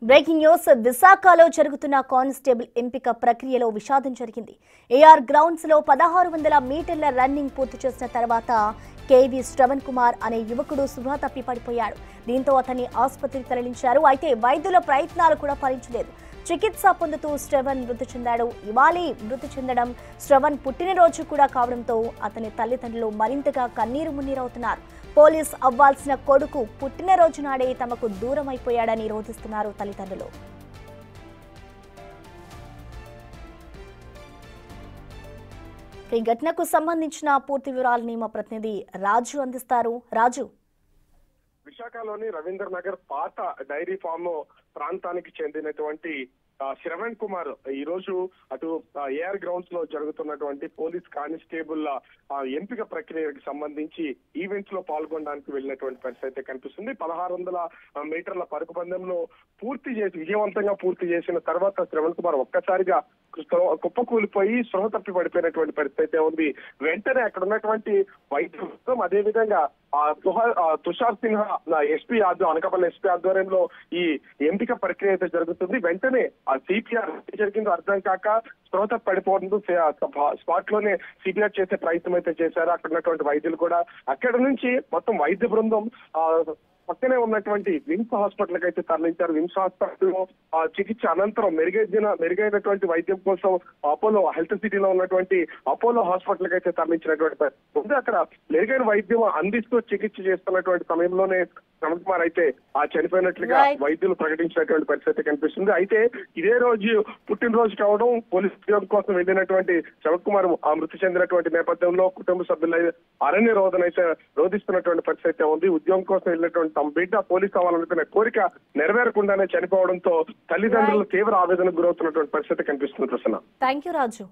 Breaking news విశాఖలో జరుగుతున్న constable ఎంపిక ప్రక్రియలో విషాదం జరిగింది. ఏఆర్ గ్రౌండ్స్ లో 1600 మీటర్ల రన్నింగ్ పూర్తి చేసిన తర్వాత కేవి శ్రవణ్ కుమార్ అనే యువకుడు స్పృహ తప్పి పడిపోయాడు. దీంతో అతన్ని ఆసుపత్రికి తరలించారు. అయితే వైద్యుల ప్రయత్నాలు కూడా ఫలించలేదు. చికిత్స పొందుతూ శ్రవణ్ మృతి చెందాడు. ఇవాళ మృతి చెందడం శ్రవణ్ పుట్టినరోజు కూడా కావడంతో అతని తల్లిదండ్రులు మరింతగా కన్నీరు మున్నీరవుతున్నారు. పోలీస్ అవ్వాల్సిన కొడుకు పుట్టినరోజు నాడే తమకు దూరం అయిపోయాడని రోధిస్తున్నారు తల్లిదండ్రులు. ఈ ఘటనకు సంబంధించిన పూర్తి వివరాలని మా ప్రతినిధి రాజు అందిస్తారు. రాజు, విశాఖలోని రవీంద్ర నగర్ పాత డైరీ ఫామ్ ప్రాంతానికి చెందినటువంటి శ్రవణ్ కుమార్ ఈ రోజు అటు ఏఆర్ గ్రౌండ్స్ లో జరుగుతున్నటువంటి పోలీస్ కానిస్టేబుల్ ఎంపిక ప్రక్రియకు సంబంధించి ఈవెంట్స్ లో పాల్గొనడానికి వెళ్ళినటువంటి పరిస్థితి అయితే కనిపిస్తుంది. 1600 మీటర్ల పరుగు పందెంలో విజయవంతంగా పూర్తి చేసిన తర్వాత శ్రవణ్ కుమార్ ఒక్కసారిగా కుప్పకూలిపోయి స్పృహ తప్పి పడిపోయినటువంటి పరిస్థితి ఉంది. వెంటనే అక్కడ ఉన్నటువంటి వైద్యం, అదే విధంగా తుషార్ సిన్హా ఎస్పీ అనకాపల్లి ఎస్పీ ఆధ్వర్యంలో ఈ ఎంపిక ప్రక్రియ అయితే జరుగుతుంది. వెంటనే ఆ సిపిఆర్ జరిగిందో అర్థం కాక స్పృహ తప్పి పడిపోవడంతో స్పాట్ లోనే సిపిఆర్ చేసే ప్రయత్నం అయితే చేశారు. అక్కడ ఉన్నటువంటి వైద్యులు కూడా అక్కడ నుంచి మొత్తం వైద్య బృందం పక్కనే ఉన్నటువంటి విమ్స్ హాస్పిటల్ కి అయితే తరలించారు. విమ్స్ హాస్పిటల్లో చికిత్స అనంతరం మెరుగైనటువంటి వైద్యం కోసం అపోలో హెల్త్ సిటీలో ఉన్నటువంటి అపోలో హాస్పిటల్ కి అయితే తరలించినటువంటి ముందు అక్కడ మెరుగైన వైద్యం అందిస్తూ చికిత్స చేస్తున్నటువంటి సమయంలోనే శ్రవణ్ కుమార్ అయితే చనిపోయినట్లుగా వైద్యులు ప్రకటించినటువంటి పరిస్థితి కనిపిస్తుంది. అయితే ఇదే రోజు పుట్టినరోజు కావడం, పోలీస్ ఉద్యోగం కోసం వెళ్ళినటువంటి శ్రవణ్ కుమార్ మృతి చెందినటువంటి నేపథ్యంలో కుటుంబ సభ్యులు అరణ్య రోదన అయితే రోధిస్తున్నటువంటి పరిస్థితి ఉంది. ఉద్యోగం కోసం వెళ్ళినటువంటి తమ బిడ్డ పోలీసు అవ్వాలనుకునే కోరిక నెరవేరకుండానే చనిపోవడంతో తల్లిదండ్రులు తీవ్ర ఆవేదనకు గురవుతున్నటువంటి పరిస్థితి కనిపిస్తుంది. ప్రసన్న, థాంక్యూ రాజు.